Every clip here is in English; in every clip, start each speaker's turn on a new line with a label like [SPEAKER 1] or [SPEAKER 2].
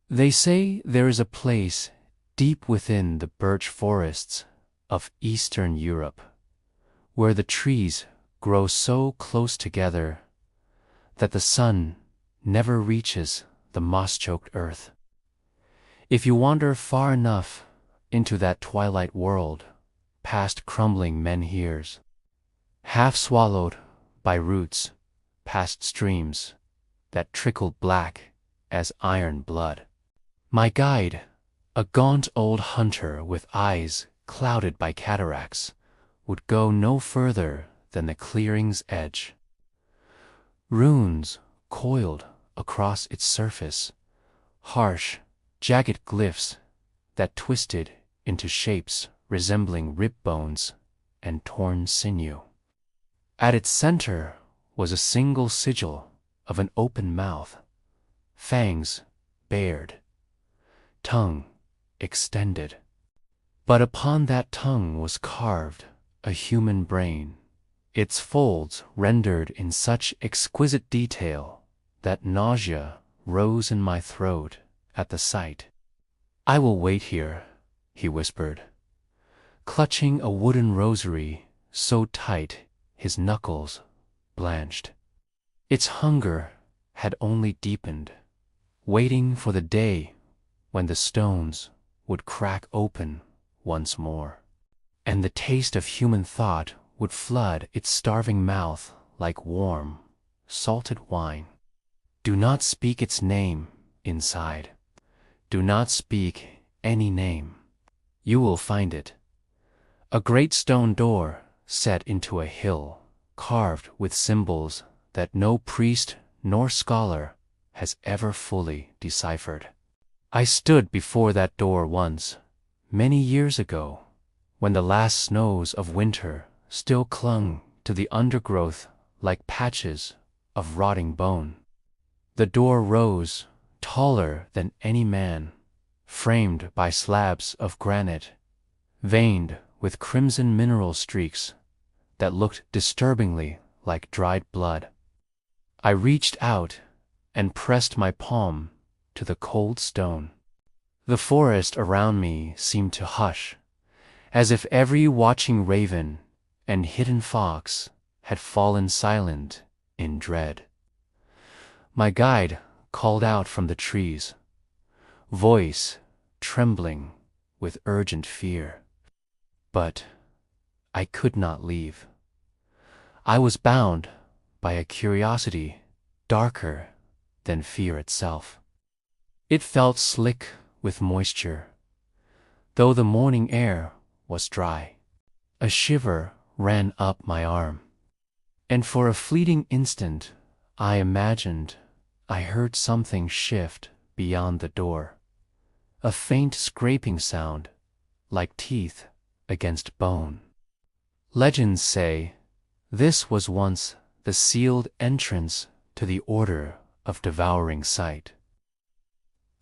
[SPEAKER 1] They say there is a place deep within the birch forests of Eastern Europe, where the trees grow so close together that the sun never reaches the moss-choked earth. If you wander far enough into that twilight world, past crumbling menhirs, half swallowed by roots, past streams that trickled black as iron blood, my guide, a gaunt old hunter with eyes clouded by cataracts, would go no further than the clearing's edge. Runes coiled across its surface, harsh, jagged glyphs that twisted into shapes resembling rib bones and torn sinew. At its center was a single sigil of an open mouth, fangs bared, tongue extended. But upon that tongue was carved a human brain, its folds rendered in such exquisite detail that nausea rose in my throat at the sight. "I will wait here," he whispered, clutching a wooden rosary so tight his knuckles blanched. Its hunger had only deepened, waiting for the day when the stones would crack open once more, and the taste of human thought would flood its starving mouth like warm, salted wine. Do not speak its name inside. Do not speak any name. You will find it. A great stone door set into a hill, carved with symbols that no priest nor scholar has ever fully deciphered. I stood before that door once, many years ago, when the last snows of winter still clung to the undergrowth like patches of rotting bone. The door rose, taller than any man, framed by slabs of granite, veined with crimson mineral streaks that looked disturbingly like dried blood. I reached out and pressed my palm to the cold stone. The forest around me seemed to hush, as if every watching raven and hidden fox had fallen silent in dread. My guide called out from the trees, voice trembling with urgent fear. But I could not leave. I was bound by a curiosity darker than fear itself. It felt slick with moisture, though the morning air was dry. A shiver ran up my arm, and for a fleeting instant I imagined I heard something shift beyond the door, a faint scraping sound like teeth against bone. Legends say this was once the sealed entrance to the Order of Devouring Sight,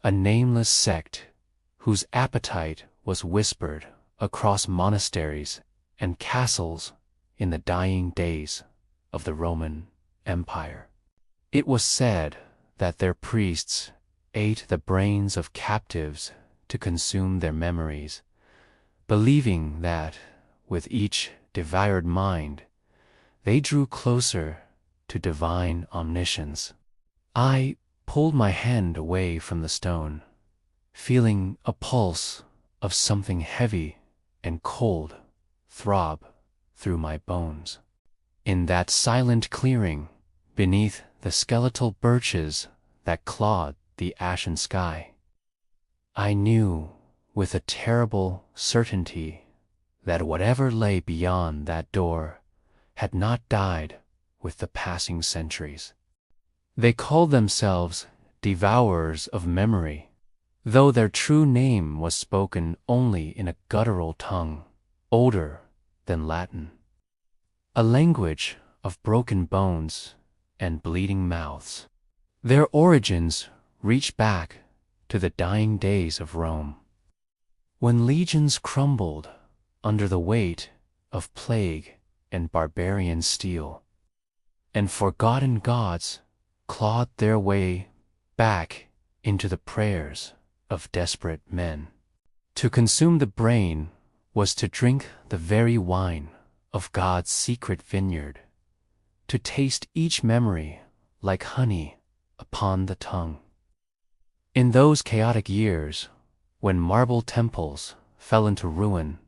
[SPEAKER 1] a nameless sect whose appetite was whispered across monasteries and castles in the dying days of the Roman Empire. It was said that their priests ate the brains of captives to consume their memories, believing that with each devoured mind they drew closer to divine omniscience. I pulled my hand away from the stone, feeling a pulse of something heavy and cold throb through my bones. In that silent clearing, beneath the skeletal birches that clawed the ashen sky, I knew with a terrible certainty that whatever lay beyond that door had not died with the passing centuries. They called themselves devourers of memory, though their true name was spoken only in a guttural tongue, older than Latin, a language of broken bones and bleeding mouths. Their origins reach back to the dying days of Rome, when legions crumbled under the weight of plague and barbarian steel, and forgotten gods clawed their way back into the prayers of desperate men. To consume the brain was to drink the very wine of God's secret vineyard, to taste each memory like honey upon the tongue. In those chaotic years, when marble temples fell into ruin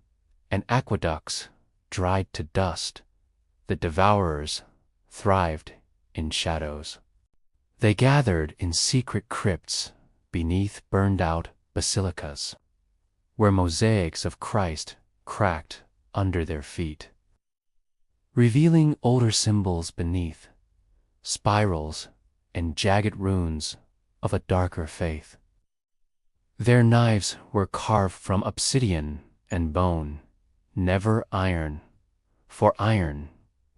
[SPEAKER 1] and aqueducts dried to dust, the devourers thrived in shadows. They gathered in secret crypts beneath burned-out basilicas, where mosaics of Christ cracked under their feet, revealing older symbols beneath, spirals and jagged runes of a darker faith. Their knives were carved from obsidian and bone, never iron, for iron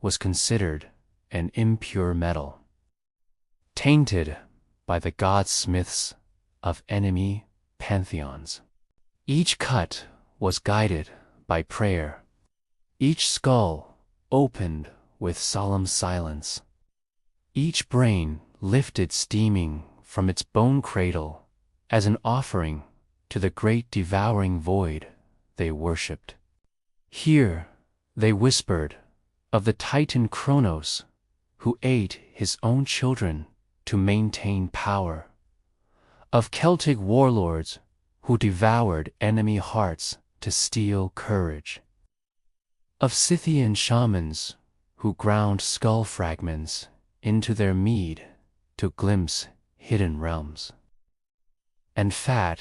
[SPEAKER 1] was considered an impure metal, tainted by the godsmiths of enemy pantheons. Each cut was guided by prayer, each skull opened with solemn silence, each brain lifted steaming from its bone cradle as an offering to the great devouring void they worshipped. Here they whispered of the Titan Kronos, who ate his own children to maintain power, of Celtic warlords who devoured enemy hearts to steal courage, of Scythian shamans who ground skull fragments into their mead to glimpse hidden realms, and fat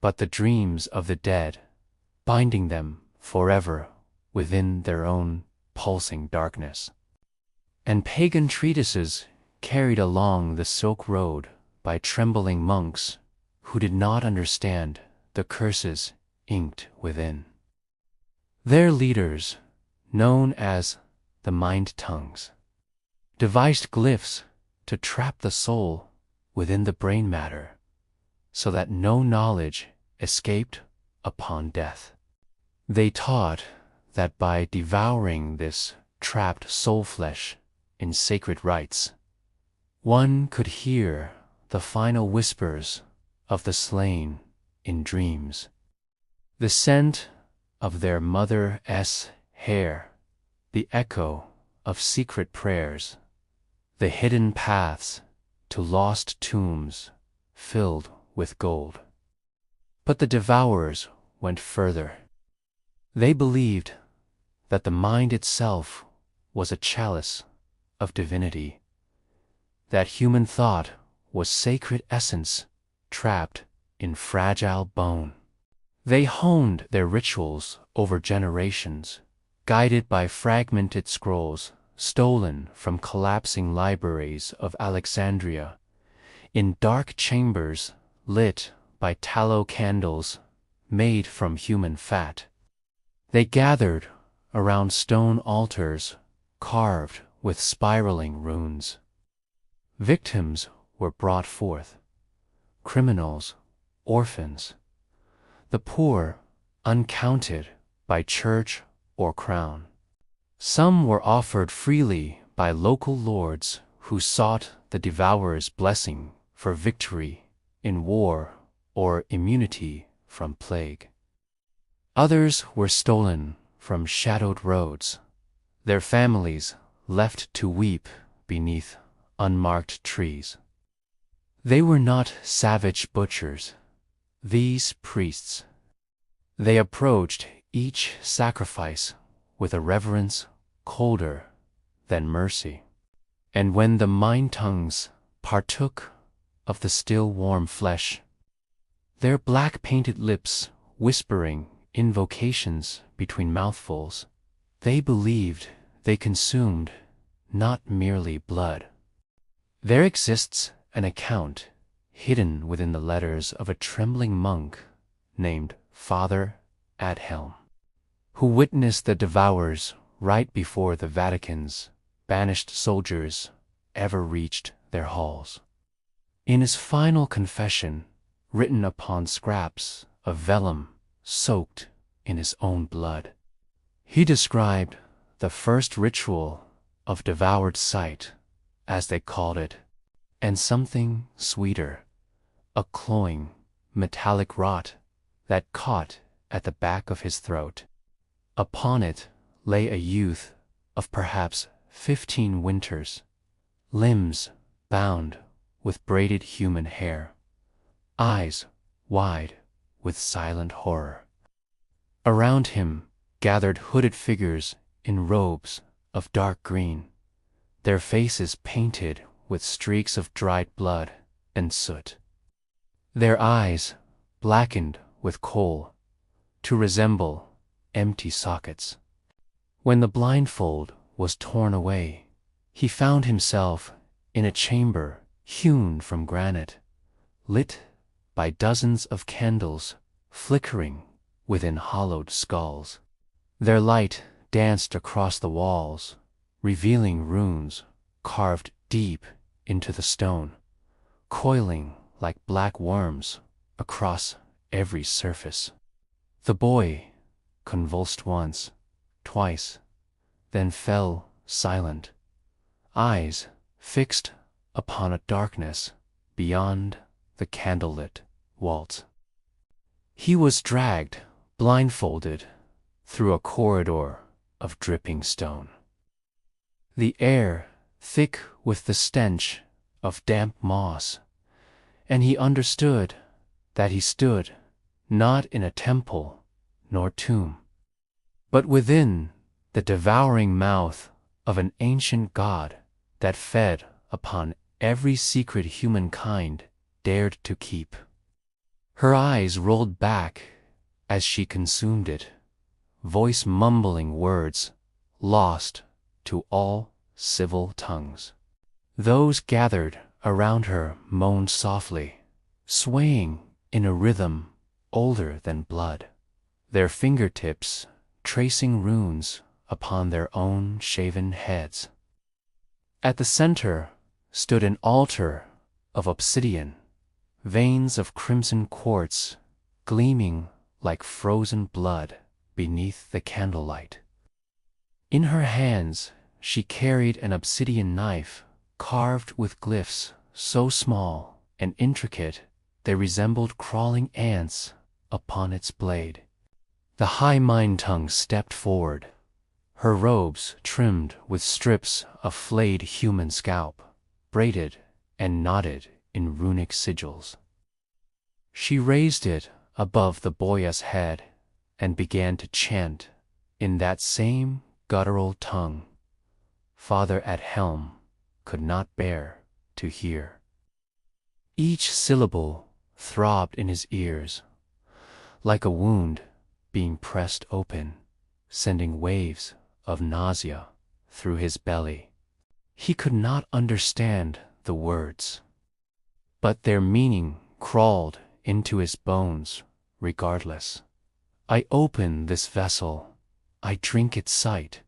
[SPEAKER 1] but the dreams of the dead, binding them forever within their own pulsing darkness. And pagan treatises carried along the Silk Road by trembling monks who did not understand the curses inked within. Their leaders, known as the mind tongues, devised glyphs to trap the soul within the brain matter, so that no knowledge escaped upon death. They taught that by devouring this trapped soul flesh in sacred rites, one could hear the final whispers of the slain in dreams, the scent of their mother's hair, the echo of secret prayers, the hidden paths to lost tombs filled with gold. But the devourers went further. They believed that the mind itself was a chalice of divinity, that human thought was sacred essence trapped in fragile bone. They honed their rituals over generations, guided by fragmented scrolls stolen from collapsing libraries of Alexandria, in dark chambers lit by tallow candles made from human fat. They gathered around stone altars carved with spiraling runes. Victims were brought forth, criminals, orphans, the poor uncounted by church or crown. Some were offered freely by local lords who sought the devourer's blessing for victory in war or immunity from plague. Others were stolen from shadowed roads, their families left to weep beneath unmarked trees. They were not savage butchers, these priests. They approached each sacrifice with a reverence colder than mercy. And when the mind tongues partook of the still warm flesh, their black-painted lips whispering invocations between mouthfuls, they believed they consumed not merely blood. There exists an account hidden within the letters of a trembling monk named Father Adhelm, who witnessed the devourers right before the Vatican's banished soldiers ever reached their halls. In his final confession, written upon scraps of vellum soaked in his own blood, he described the first ritual of devoured sight, as they called it, and something sweeter, a cloying, metallic rot that caught at the back of his throat. Upon it lay a youth of perhaps 15 winters, limbs bound with braided human hair, eyes wide with silent horror. Around him gathered hooded figures in robes of dark green, their faces painted with streaks of dried blood and soot, their eyes blackened with coal to resemble empty sockets. When the blindfold was torn away, he found himself in a chamber hewn from granite, lit by dozens of candles flickering within hollowed skulls. Their light danced across the walls, revealing runes carved deep into the stone, coiling like black worms across every surface. The boy convulsed once, twice, then fell silent, eyes fixed upon a darkness beyond the candlelit vault. He was dragged, blindfolded, through a corridor of dripping stone. The air thick with the stench of damp moss, and he understood that he stood not in a temple nor tomb, but within the devouring mouth of an ancient god that fed upon every secret humankind dared to keep. Her eyes rolled back as she consumed it, voice mumbling words lost to all civil tongues. Those gathered around her moaned softly, swaying in a rhythm older than blood, their fingertips tracing runes upon their own shaven heads. At the center stood an altar of obsidian, veins of crimson quartz gleaming like frozen blood beneath the candlelight. In her hands she carried an obsidian knife carved with glyphs so small and intricate they resembled crawling ants upon its blade. The high mind tongue stepped forward, her robes trimmed with strips of flayed human scalp, braided and knotted in runic sigils. She raised it above the boy's head and began to chant in that same guttural tongue Father at helm could not bear to hear. Each syllable throbbed in his ears, like a wound being pressed open, sending waves of nausea through his belly. He could not understand the words, but their meaning crawled into his bones regardless. I open this vessel, I drink its sight,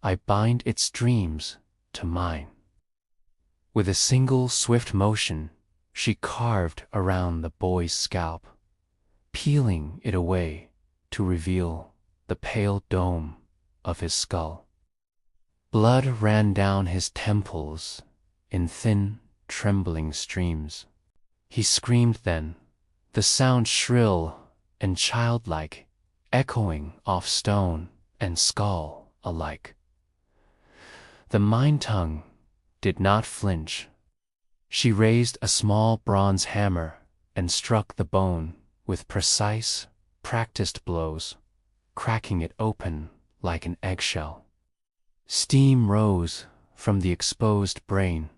[SPEAKER 1] I bind its dreams to mine. With a single swift motion, she carved around the boy's scalp, peeling it away to reveal the pale dome of his skull. Blood ran down his temples in thin, trembling streams. He screamed then, the sound shrill and childlike, echoing off stone and skull alike. The mind tongue did not flinch. She raised a small bronze hammer and struck the bone with precise, practiced blows, cracking it open like an eggshell. Steam rose from the exposed brain,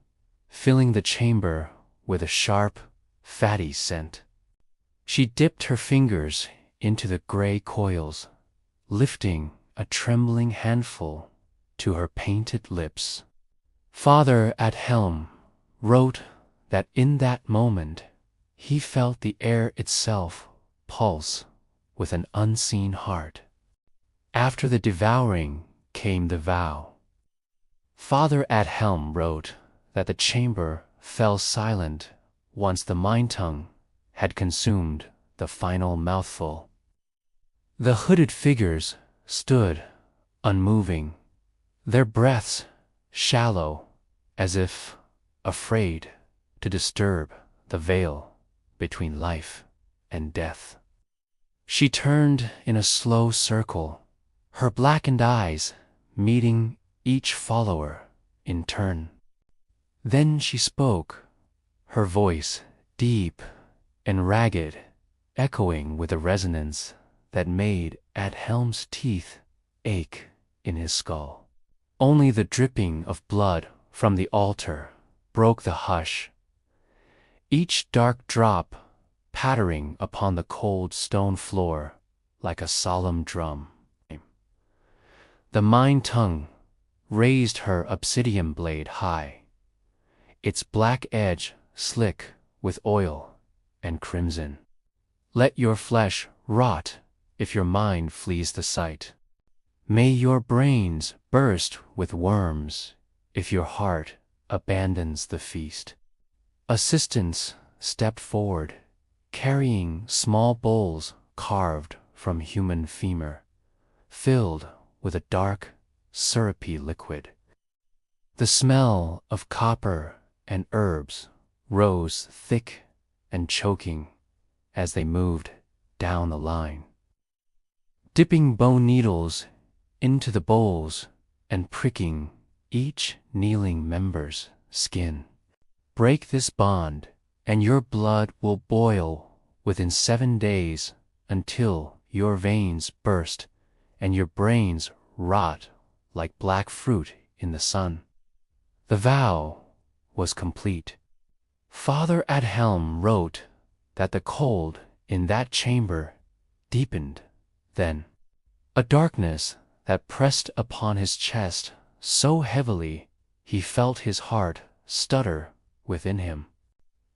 [SPEAKER 1] filling the chamber with a sharp, fatty scent. She dipped her fingers into the gray coils, lifting a trembling handful to her painted lips. Father at helm wrote that in that moment he felt the air itself pulse with an unseen heart. After the devouring came the vow. Father at helm wrote that the chamber fell silent once the mind tongue had consumed the final mouthful. The hooded figures stood unmoving, their breaths shallow as if afraid to disturb the veil between life and death. She turned in a slow circle, her blackened eyes meeting each follower in turn. Then she spoke, her voice deep and ragged, echoing with a resonance that made Adhelm's teeth ache in his skull. Only the dripping of blood from the altar broke the hush, each dark drop pattering upon the cold stone floor like a solemn drum. The Mind Tongue raised her obsidian blade high, its black edge slick with oil and crimson. Let your flesh rot if your mind flees the sight. May your brains burst with worms if your heart abandons the feast. Assistants stepped forward, carrying small bowls carved from human femur, filled with a dark, syrupy liquid. The smell of copper and herbs rose thick and choking as they moved down the line, dipping bone needles into the bowls and pricking each kneeling member's skin. Break this bond, and your blood will boil within 7 days until your veins burst and your brains rot like black fruit in the sun. The vow was complete. Father Adhelm wrote that the cold in that chamber deepened then, a darkness that pressed upon his chest so heavily he felt his heart stutter within him.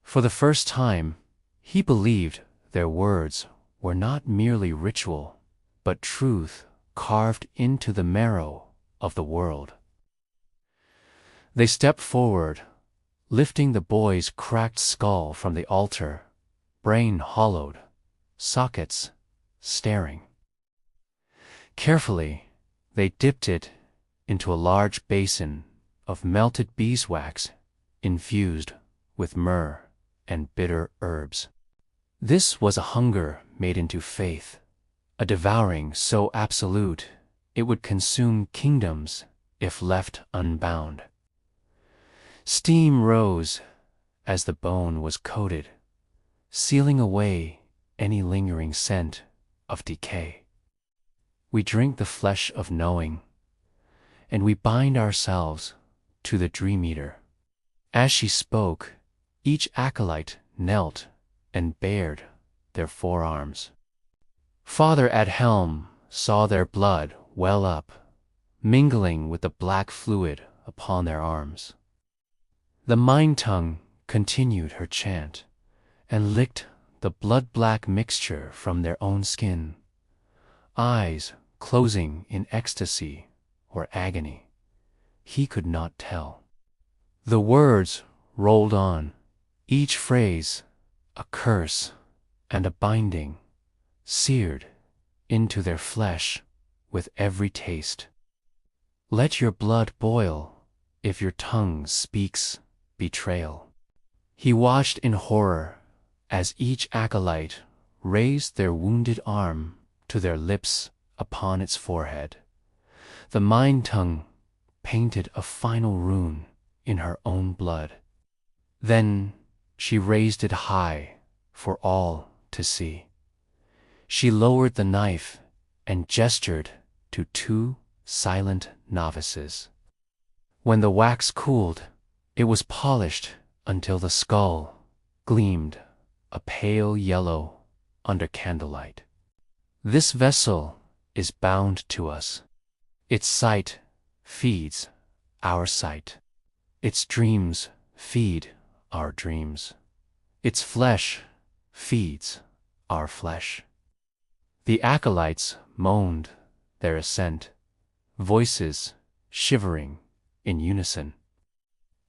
[SPEAKER 1] For the first time, he believed their words were not merely ritual, but truth carved into the marrow of the world. They stepped forward, lifting the boy's cracked skull from the altar, brain hollowed, sockets staring. Carefully, they dipped it into a large basin of melted beeswax infused with myrrh and bitter herbs. This was a hunger made into faith, a devouring so absolute it would consume kingdoms if left unbound. Steam rose as the bone was coated, sealing away any lingering scent of decay. We drink the flesh of knowing, and we bind ourselves to the Dream Eater. As she spoke, each acolyte knelt and bared their forearms. Father Adhelm saw their blood well up, mingling with the black fluid upon their arms. The Mind Tongue continued her chant and licked the blood-black mixture from their own skin, eyes closing in ecstasy or agony. He could not tell. The words rolled on, each phrase a curse and a binding, seared into their flesh with every taste. Let your blood boil if your tongue speaks betrayal. He watched in horror as each acolyte raised their wounded arm to their lips upon its forehead. The Mind Tongue painted a final rune in her own blood. Then she raised it high for all to see. She lowered the knife and gestured to 2 silent novices. When the wax cooled, it was polished until the skull gleamed a pale yellow under candlelight. This vessel is bound to us. Its sight feeds our sight. Its dreams feed our dreams. Its flesh feeds our flesh. The acolytes moaned their assent, voices shivering in unison.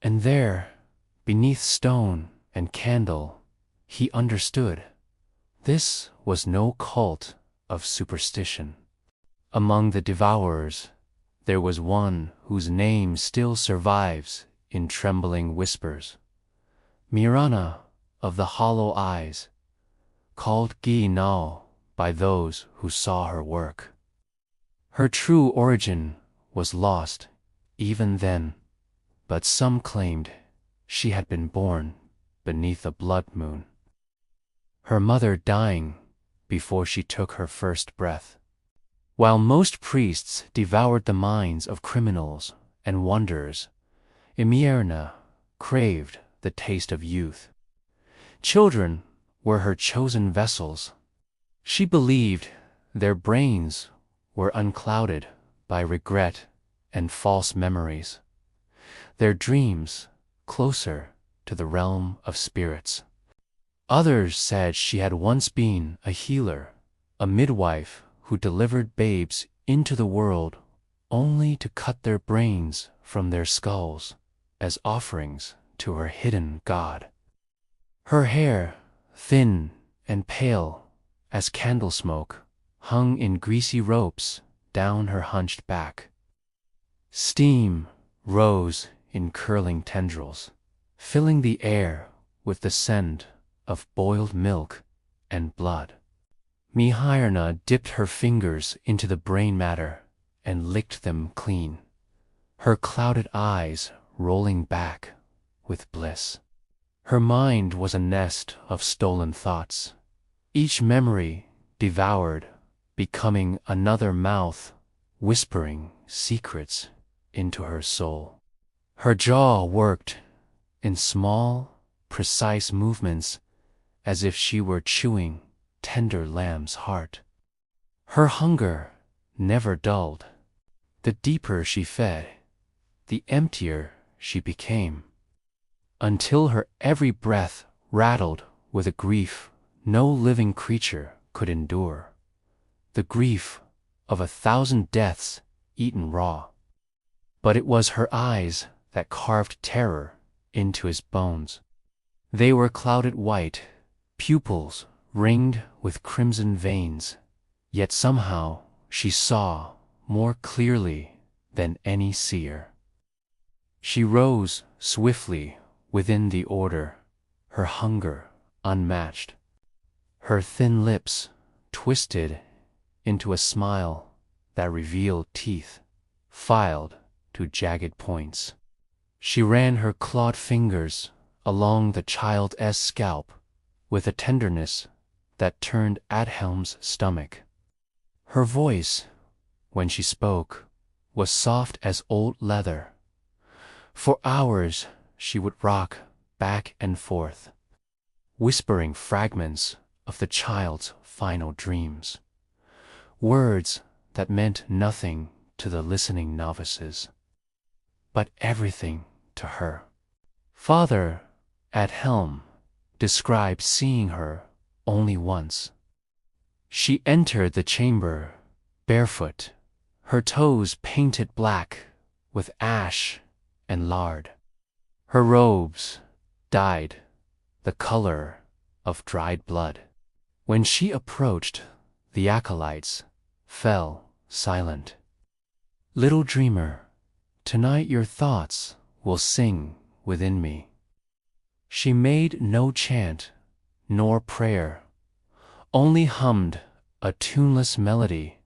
[SPEAKER 1] And there, beneath stone and candle, he understood. This was no cult of superstition. Among the devourers, there was one whose name still survives in trembling whispers. Mirana of the hollow eyes, called Gi Nao by those who saw her work. Her true origin was lost even then, but some claimed she had been born beneath a blood moon, her mother dying before she took her first breath. While most priests devoured the minds of criminals and wanderers, Imierna craved the taste of youth. Children were her chosen vessels. She believed their brains were unclouded by regret and false memories, their dreams closer to the realm of spirits. Others said she had once been a healer, a midwife who delivered babes into the world only to cut their brains from their skulls as offerings to her hidden god. Her hair, thin and pale as candle smoke, hung in greasy ropes down her hunched back. Steam rose in curling tendrils, filling the air with the scent of boiled milk and blood. Mihirna dipped her fingers into the brain matter and licked them clean, her clouded eyes rolling back with bliss. Her mind was a nest of stolen thoughts, each memory devoured, becoming another mouth whispering secrets into her soul. Her jaw worked in small, precise movements as if she were chewing tender lamb's heart. Her hunger never dulled. The deeper she fed, the emptier she became, until her every breath rattled with a grief no living creature could endure, the grief of 1,000 deaths eaten raw. But it was her eyes that carved terror into his bones. They were clouded white, pupils ringed with crimson veins, yet somehow she saw more clearly than any seer. She rose swiftly within the order, her hunger unmatched, her thin lips twisted into a smile that revealed teeth filed to jagged points. She ran her clawed fingers along the child's scalp with a tenderness that turned Adhelm's stomach. Her voice, when she spoke, was soft as old leather. For hours she would rock back and forth, whispering fragments of the child's final dreams, words that meant nothing to the listening novices, but everything to her. Father Adhelm described seeing her only once. She entered the chamber barefoot, her toes painted black with ash and lard, her robes dyed the color of dried blood. When she approached, the acolytes fell silent. Little dreamer, tonight your thoughts will sing within me. She made no chant nor prayer, only hummed a tuneless melody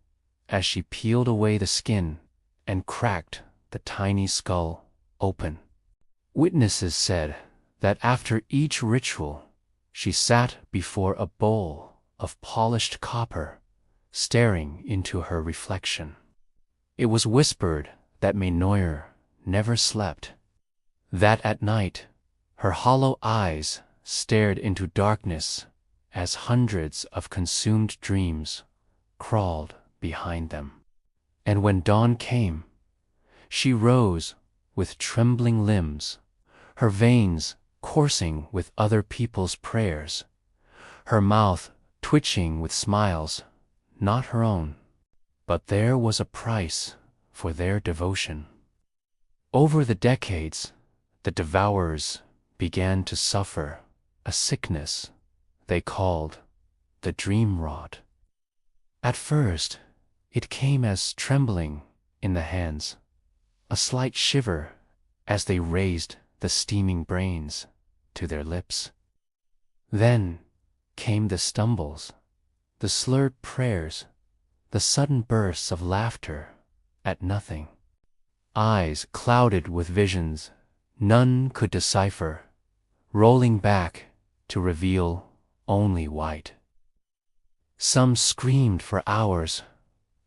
[SPEAKER 1] as she peeled away the skin and cracked the tiny skull open. Witnesses said that after each ritual, she sat before a bowl of polished copper, staring into her reflection. It was whispered that Menoyer never slept, that at night her hollow eyes stared into darkness as hundreds of consumed dreams crawled behind them. And when dawn came, she rose with trembling limbs, her veins coursing with other people's prayers, her mouth twitching with smiles not her own. But there was a price for their devotion. Over the decades, the devourers began to suffer a sickness they called the dream rot. At first, it came as trembling in the hands, a slight shiver as they raised the steaming brains to their lips. Then came the stumbles, the slurred prayers, the sudden bursts of laughter at nothing. Eyes clouded with visions none could decipher, rolling back to reveal only white. Some screamed for hours,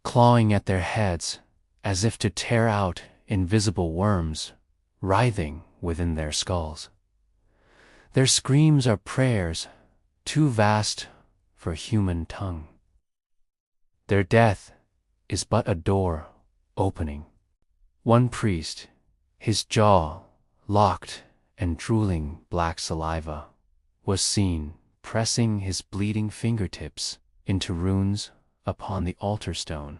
[SPEAKER 1] clawing at their heads as if to tear out invisible worms writhing within their skulls. Their screams are prayers too vast for human tongue. Their death is but a door opening. One priest, his jaw locked and drooling black saliva, was seen pressing his bleeding fingertips into runes upon the altar stone,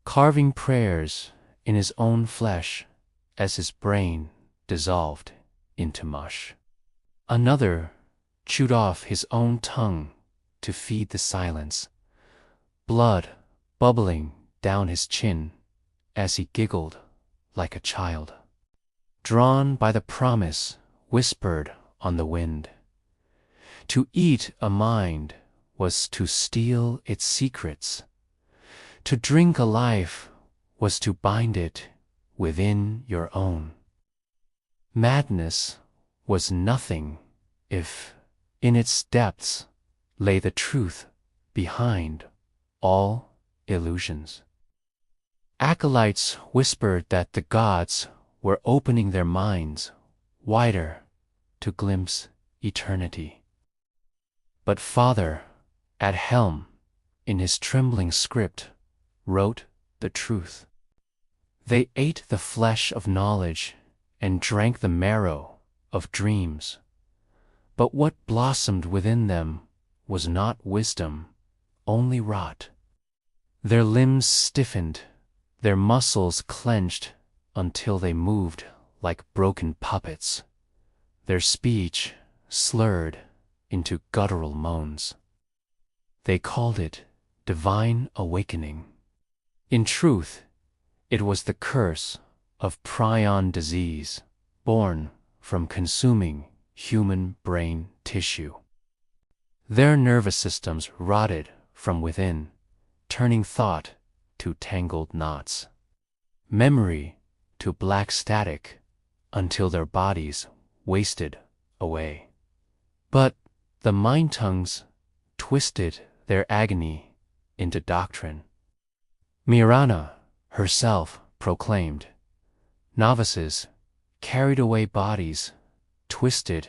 [SPEAKER 1] carving prayers in his own flesh as his brain dissolved into mush. Another chewed off his own tongue to feed the silence, blood bubbling down his chin as he giggled like a child, drawn by the promise whispered on the wind. To eat a mind was to steal its secrets. To drink a life was to bind it within your own. Madness was nothing if in its depths lay the truth behind all illusions. Acolytes whispered that the gods were opening their minds wider to glimpse eternity. But Father, at helm, in his trembling script, wrote the truth. They ate the flesh of knowledge and drank the marrow of dreams. But what blossomed within them was not wisdom, only rot. Their limbs stiffened, their muscles clenched until they moved like broken puppets, their speech slurred into guttural moans. They called it divine awakening. In truth, it was the curse of prion disease, born from consuming human brain tissue. Their nervous systems rotted from within, turning thought to tangled knots, memory to black static, until their bodies wasted away. But the mind tongues twisted their agony into doctrine. Mirana herself proclaimed, novices carried away bodies twisted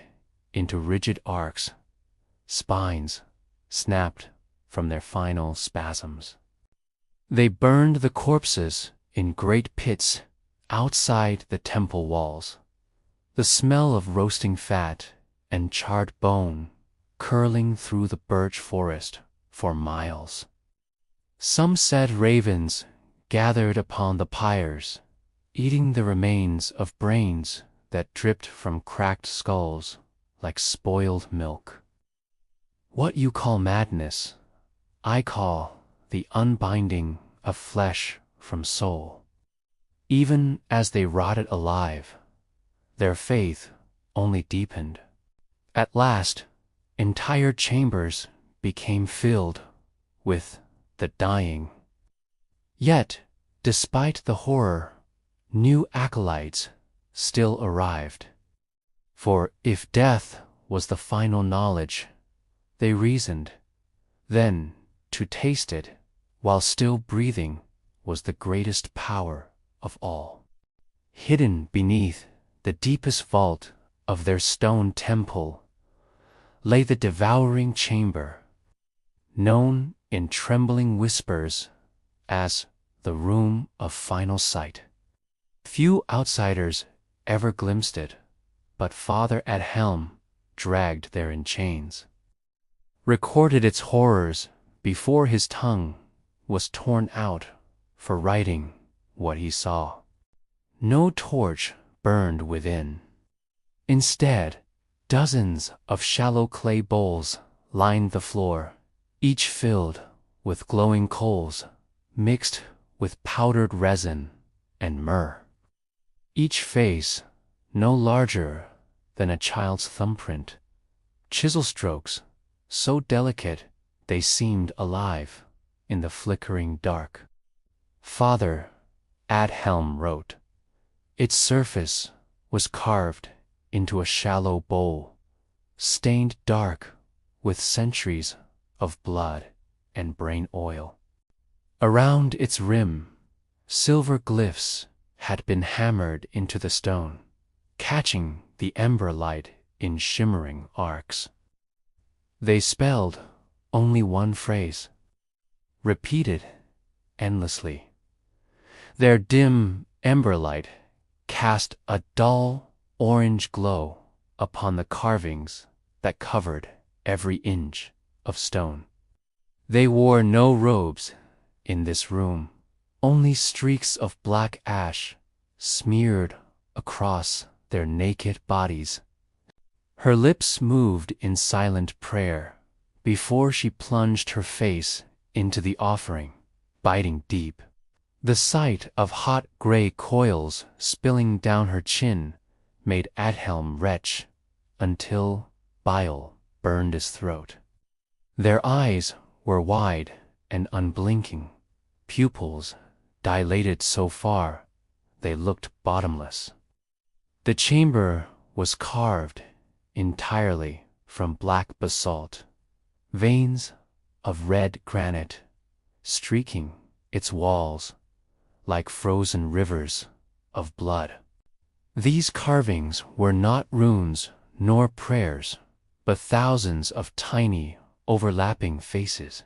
[SPEAKER 1] into rigid arcs, spines snapped from their final spasms. They burned the corpses in great pits outside the temple walls, the smell of roasting fat and charred bone curling through the birch forest for miles. Some said ravens gathered upon the pyres, eating the remains of brains that dripped from cracked skulls like spoiled milk. What you call madness, I call the unbinding of flesh from soul. Even as they rotted alive, their faith only deepened. At last, entire chambers became filled with the dying. Yet, despite the horror, new acolytes still arrived. For if death was the final knowledge, they reasoned, then to taste it while still breathing was the greatest power of all. Hidden beneath the deepest vault of their stone temple lay the devouring chamber, known in trembling whispers as the room of final sight. Few outsiders ever glimpsed it, but Father at helm dragged there in chains, recorded its horrors before his tongue was torn out for writing what he saw. No torch burned within. Instead, dozens of shallow clay bowls lined the floor, each filled with glowing coals mixed with powdered resin and myrrh. Each face no larger than a child's thumbprint, chisel strokes, so delicate they seemed alive in the flickering dark. Father Adhelm wrote. Its surface was carved into a shallow bowl, stained dark with centuries of blood and brain oil. Around its rim, silver glyphs had been hammered into the stone, catching the ember light in shimmering arcs. They spelled only one phrase, repeated endlessly. Their dim ember light cast a dull orange glow upon the carvings that covered every inch of stone. They wore no robes in this room, only streaks of black ash smeared across their naked bodies. Her lips moved in silent prayer before she plunged her face into the offering, biting deep. The sight of hot gray coils spilling down her chin made Adhelm retch until bile burned his throat. Their eyes were wide and unblinking, pupils dilated so far they looked bottomless. The chamber was carved entirely from black basalt, veins of red granite streaking its walls like frozen rivers of blood. These carvings were not runes nor prayers, but thousands of tiny, overlapping faces,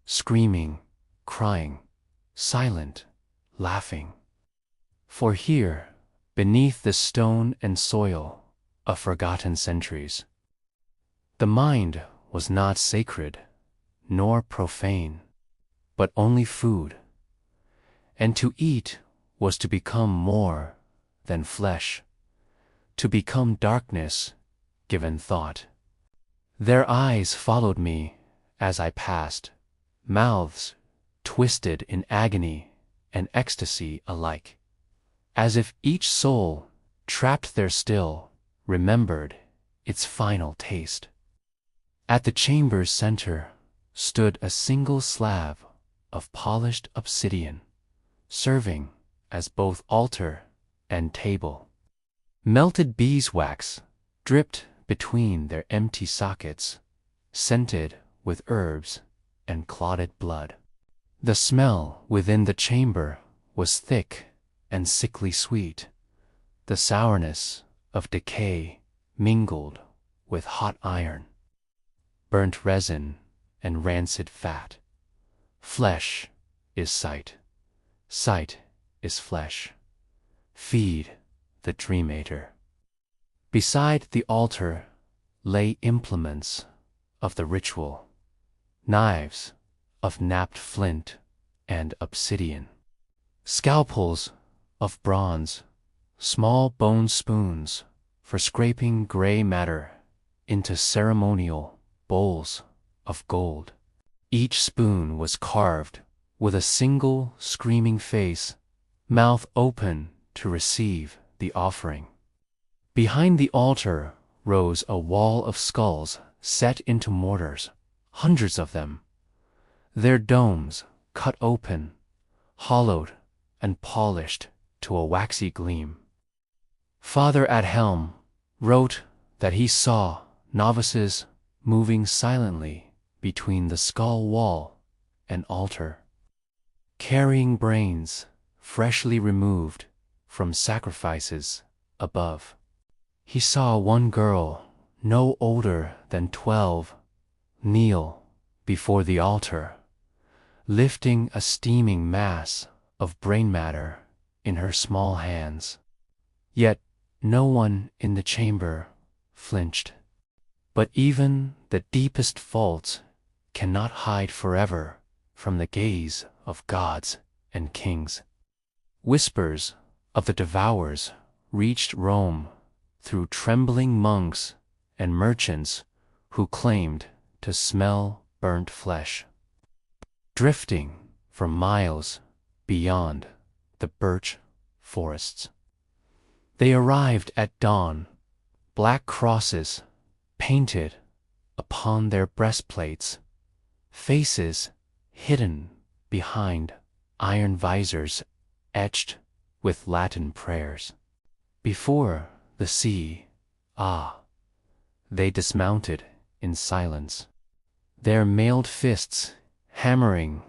[SPEAKER 1] screaming, crying, silent, laughing. For here, beneath the stone and soil of forgotten centuries, the mind was not sacred nor profane, but only food, and to eat was to become more than flesh, to become darkness given thought. Their eyes followed me as I passed, mouths twisted in agony and ecstasy alike, as if each soul trapped there still remembered its final taste. At the chamber's center stood a single slab of polished obsidian, serving as both altar and table. Melted beeswax dripped between their empty sockets, scented with herbs and clotted blood. The smell within the chamber was thick and sickly sweet, the sourness of decay mingled with hot iron, burnt resin and rancid fat. Flesh is sight, sight is flesh. Feed the dream eater. Beside the altar lay implements of the ritual, knives of napped flint and obsidian, scalpels of bronze, small bone spoons for scraping gray matter into ceremonial bowls of gold. Each spoon was carved with a single screaming face, mouth open to receive the offering. Behind the altar rose a wall of skulls set into mortars, hundreds of them, their domes cut open, hollowed and polished to a waxy gleam. Father Adhelm wrote that he saw novices moving silently between the skull wall and altar, carrying brains freshly removed from sacrifices above. He saw one girl, no older than 12, kneel before the altar, lifting a steaming mass of brain matter in her small hands. Yet no one in the chamber flinched. But even the deepest faults cannot hide forever from the gaze of gods and kings. Whispers of the devourers reached Rome through trembling monks and merchants who claimed to smell burnt flesh, drifting for miles beyond the birch forests. They arrived at dawn, black crosses painted upon their breastplates, faces hidden behind iron visors etched with Latin prayers. Before the sea, they dismounted in silence, their mailed fists hammering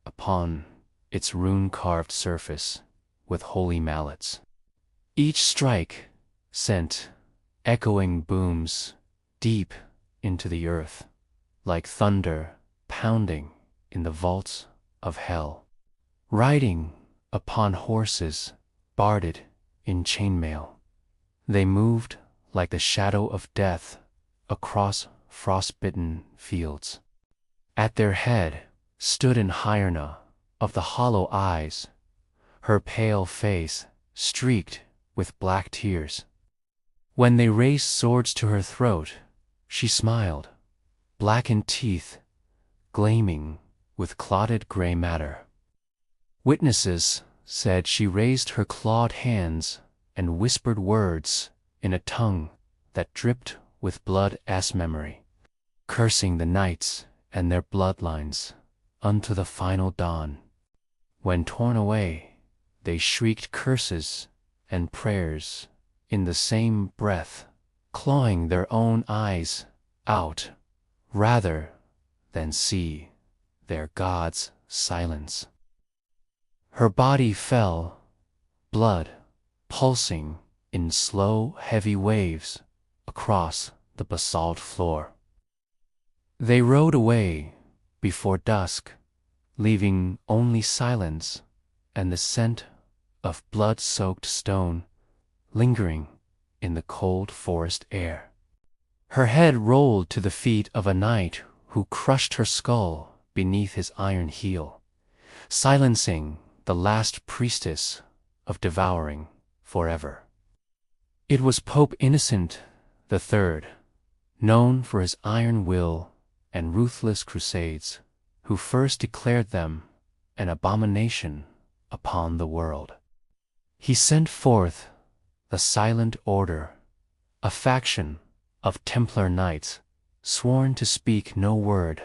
[SPEAKER 1] upon its rune-carved surface with holy mallets. Each strike sent echoing booms deep into the earth, like thunder pounding in the vaults of hell. Riding upon horses barded in chainmail, they moved like the shadow of death across frostbitten fields. At their head stood in Hyrna of the hollow eyes, her pale face streaked with black tears. When they raised swords to her throat, she smiled, blackened teeth gleaming with clotted gray matter. Witnesses said she raised her clawed hands and whispered words in a tongue that dripped with blood as memory, cursing the knights and their bloodlines unto the final dawn. When torn away, they shrieked curses and prayers in the same breath, clawing their own eyes out rather than see their god's silence. Her body fell, blood pulsing in slow, heavy waves across the basalt floor. They rode away before dusk, leaving only silence and the scent of blood-soaked stone lingering in the cold forest air. Her head rolled to the feet of a knight who crushed her skull beneath his iron heel, silencing the last priestess of devouring forever. It was Pope Innocent III, known for his iron will and ruthless crusades, who first declared them an abomination upon the world. He sent forth the Silent Order, a faction of Templar knights sworn to speak no word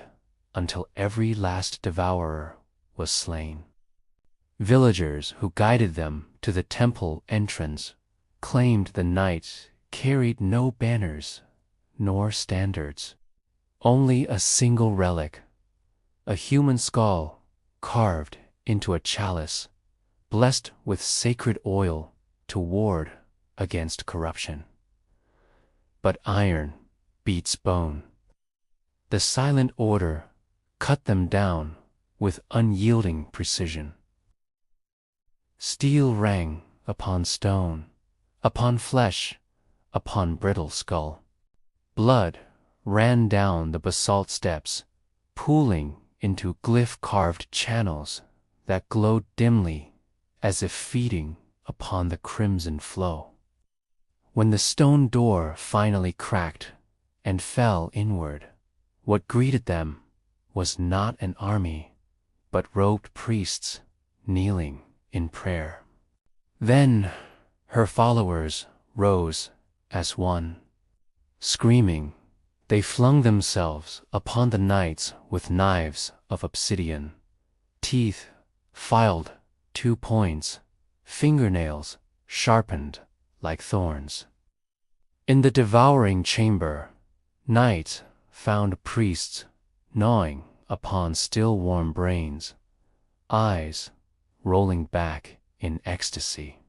[SPEAKER 1] until every last devourer was slain. Villagers who guided them to the temple entrance claimed the knights carried no banners nor standards, only a single relic, a human skull carved into a chalice, blessed with sacred oil to ward against corruption. But iron beats bone. The Silent Order cut them down with unyielding precision. Steel rang upon stone, upon flesh, upon brittle skull. Blood ran down the basalt steps, pooling into glyph-carved channels that glowed dimly as if feeding upon the crimson flow. When the stone door finally cracked and fell inward, what greeted them was not an army, but robed priests kneeling in prayer. Then her followers rose as one. Screaming, they flung themselves upon the knights with knives of obsidian, teeth filed to points, fingernails sharpened like thorns. In the devouring chamber, night found priests gnawing upon still warm brains, eyes rolling back in ecstasy.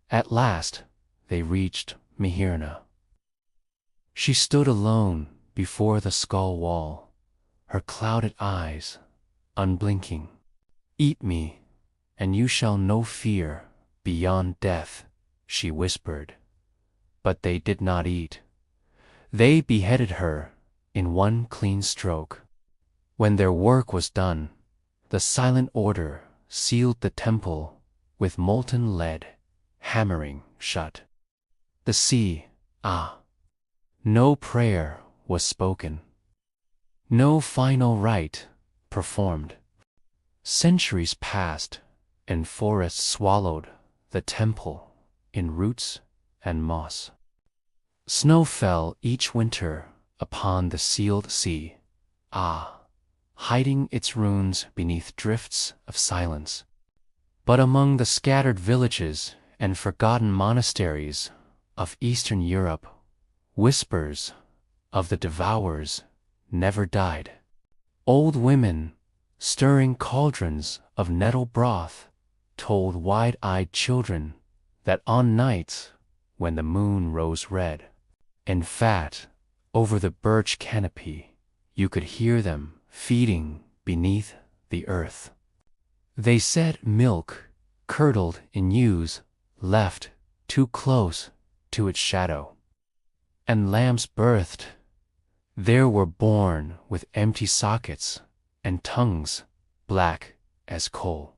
[SPEAKER 1] At last they reached Mihirna. She stood alone before the skull wall, her clouded eyes unblinking. "Eat me, and you shall know fear beyond death," she whispered. But they did not eat. They beheaded her in one clean stroke. When their work was done, the Silent Order sealed the temple with molten lead, hammering shut. The sea, no prayer was spoken. No final rite performed. Centuries passed, and forests swallowed the temple in roots and moss. Snow fell each winter upon the sealed sea, hiding its runes beneath drifts of silence. But among the scattered villages and forgotten monasteries of Eastern Europe, whispers of the devourers never died. Old women, stirring cauldrons of nettle broth, told wide-eyed children that on nights when the moon rose red and fat over the birch canopy, you could hear them feeding beneath the earth. They said milk, curdled in ewes, left too close to its shadow, and lambs birthed there were born with empty sockets and tongues black as coal.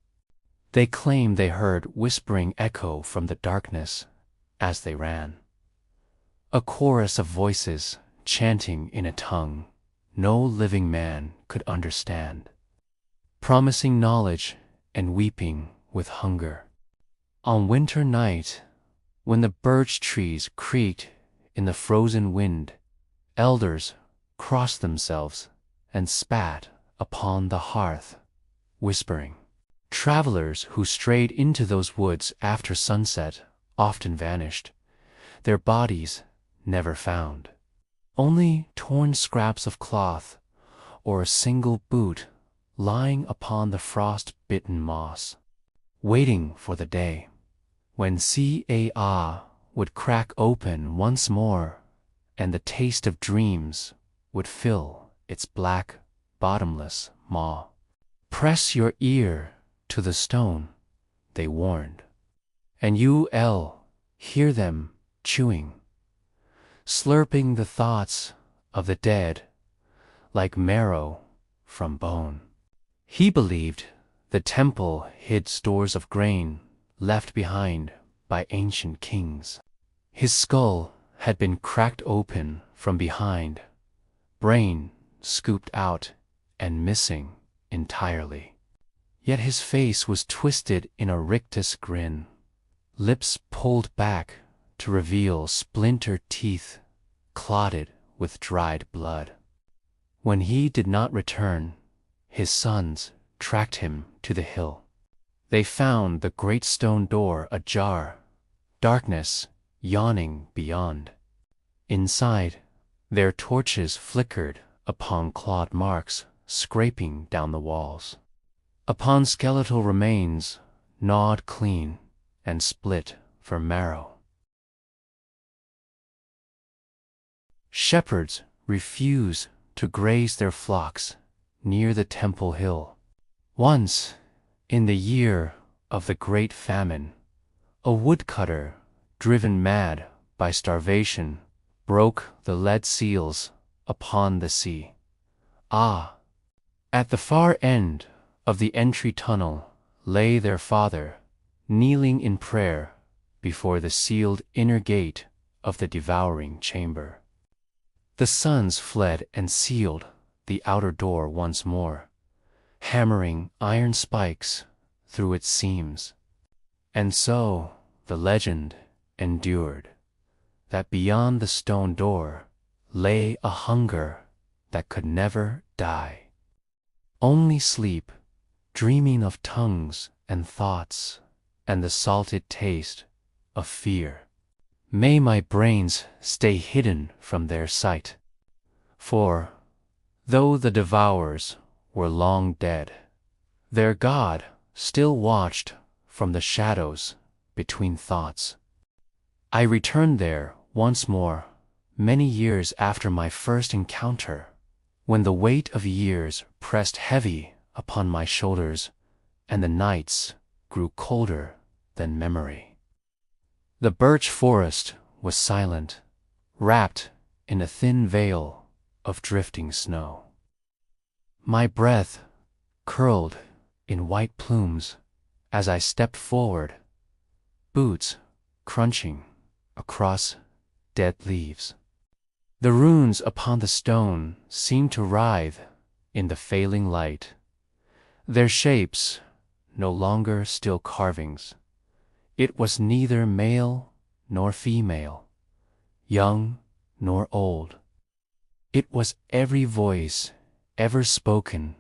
[SPEAKER 1] They claimed they heard whispering echo from the darkness as they ran, a chorus of voices chanting in a tongue no living man could understand, promising knowledge and weeping with hunger. On winter night, when the birch trees creaked in the frozen wind, elders crossed themselves and spat upon the hearth, whispering. Travelers who strayed into those woods after sunset often vanished, their bodies never found. Only torn scraps of cloth or a single boot lying upon the frost-bitten moss, waiting for the day when Ca would crack open once more and the taste of dreams would fill its black, bottomless maw. Press your ear to the stone, they warned, and you'll hear them chewing, slurping the thoughts of the dead like marrow from bone. He believed the temple hid stores of grain left behind by ancient kings. His skull had been cracked open from behind, brain scooped out and missing entirely. Yet his face was twisted in a rictus grin, lips pulled back to reveal splintered teeth clotted with dried blood. When he did not return, his sons tracked him to the hill. They found the great stone door ajar, darkness yawning beyond. Inside, their torches flickered upon clawed marks scraping down the walls, upon skeletal remains gnawed clean and split for marrow. Shepherds refuse to graze their flocks near the temple hill. Once, in the year of the great famine, a woodcutter, driven mad by starvation, broke the lead seals upon the sea. At the far end of the entry tunnel lay their father, kneeling in prayer before the sealed inner gate of the devouring chamber. The sons fled and sealed the outer door once more, hammering iron spikes through its seams. And so the legend endured that beyond the stone door lay a hunger that could never die. Only sleep, dreaming of tongues and thoughts and the salted taste of fear. May my brains stay hidden from their sight, for, though the devourers were long dead, their God still watched from the shadows between thoughts. I returned there once more, many years after my first encounter, when the weight of years pressed heavy upon my shoulders and the nights grew colder than memory. The birch forest was silent, wrapped in a thin veil of drifting snow. My breath curled in white plumes as I stepped forward, boots crunching across dead leaves. The runes upon the stone seemed to writhe in the failing light, their shapes no longer still carvings. It was neither male nor female, young nor old. It was every voice ever spoken,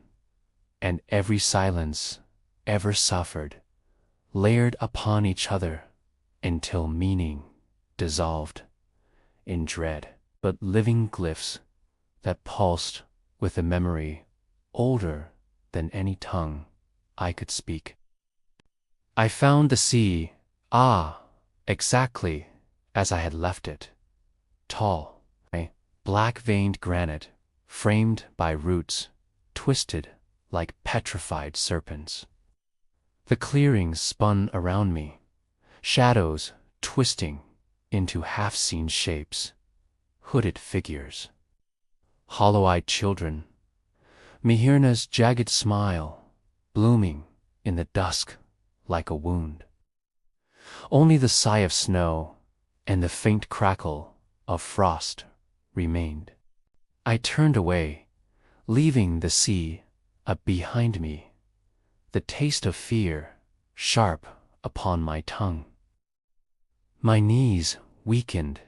[SPEAKER 1] and every silence ever suffered, layered upon each other until meaning dissolved in dread, but living glyphs that pulsed with a memory older than any tongue I could speak. I found the sea, exactly as I had left it, tall, black-veined granite, framed by roots, twisted like petrified serpents. The clearings spun around me, shadows twisting into half-seen shapes, hooded figures, hollow-eyed children, Mihirna's jagged smile blooming in the dusk like a wound. Only the sigh of snow and the faint crackle of frost remained. I turned away, leaving the sea behind me, the taste of fear sharp upon my tongue. My knees weakened,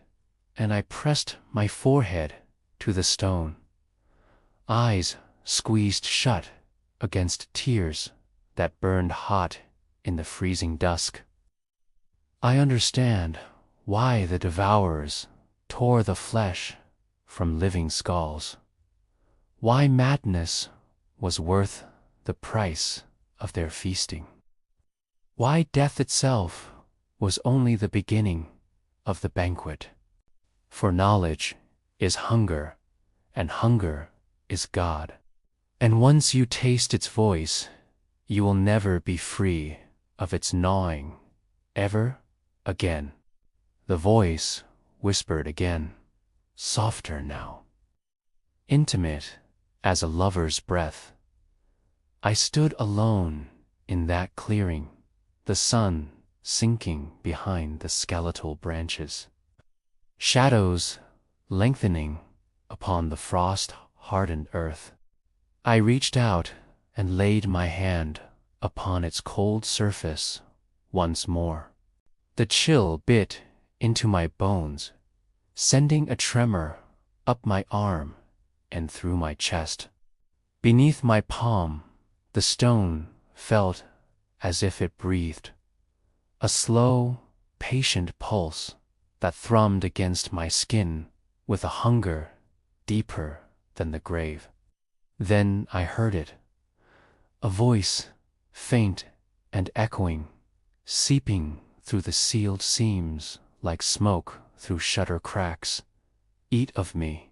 [SPEAKER 1] and I pressed my forehead to the stone, eyes squeezed shut against tears that burned hot in the freezing dusk. I understand why the devourers tore the flesh from living skulls, why madness was worth the price of their feasting, why death itself was only the beginning of the banquet. For knowledge is hunger, and hunger is God. And once you taste its voice, you will never be free of its gnawing ever again. The voice whispered again, softer now, intimate as a lover's breath. I stood alone in that clearing, the sun sinking behind the skeletal branches, shadows lengthening upon the frost-hardened earth. I reached out and laid my hand upon its cold surface once more. The chill bit into my bones, sending a tremor up my arm and through my chest. Beneath my palm, the stone felt as if it breathed, a slow, patient pulse that thrummed against my skin with a hunger deeper than the grave. Then I heard it, a voice, faint and echoing, seeping through the sealed seams like smoke through shutter cracks. Eat of me,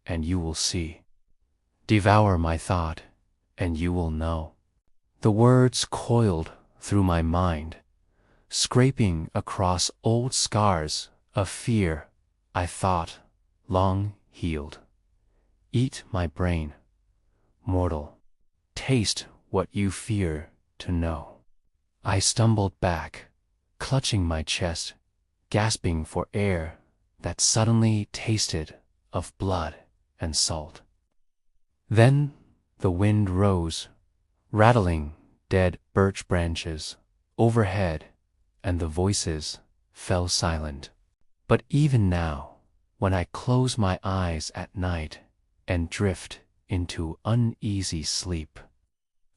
[SPEAKER 1] and you will see. Devour my thought, and you will know. The words coiled through my mind, scraping across old scars of fear I thought long healed. Eat my brain, mortal, taste what you fear to know. I stumbled back, clutching my chest, gasping for air that suddenly tasted of blood and salt. Then the wind rose, rattling dead birch branches overhead, and the voices fell silent. But even now, when I close my eyes at night and drift into uneasy sleep,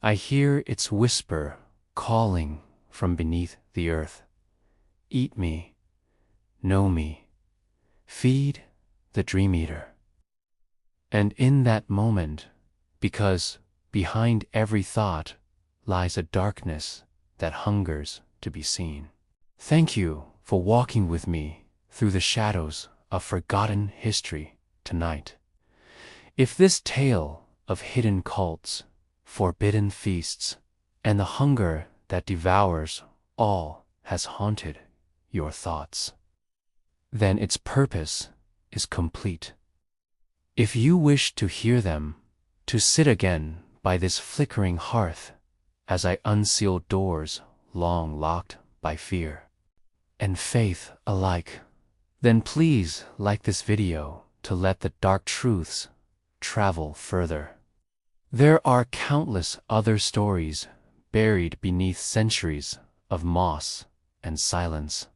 [SPEAKER 1] I hear its whisper calling from beneath the earth. Eat me, know me, feed the dream eater. And in that moment, because behind every thought lies a darkness that hungers to be seen. Thank you for walking with me through the shadows of forgotten history tonight. If this tale of hidden cults, forbidden feasts, and the hunger that devours all has haunted your thoughts, then its purpose is complete. If you wish to hear them, to sit again by this flickering hearth as I unseal doors long locked by fear and faith alike, then please like this video to let the dark truths travel further. There are countless other stories buried beneath centuries of moss and silence,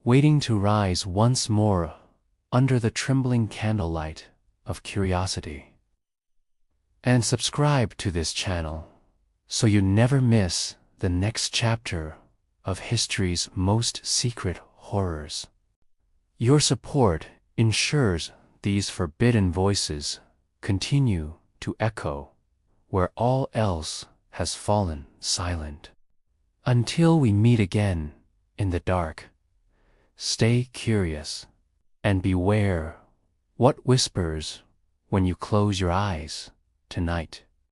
[SPEAKER 1] waiting to rise once more under the trembling candlelight of curiosity. And subscribe to this channel so you never miss the next chapter of history's most secret horrors. Your support ensures these forbidden voices continue to echo where all else has fallen silent. Until we meet again in the dark, stay curious and beware what whispers when you close your eyes tonight.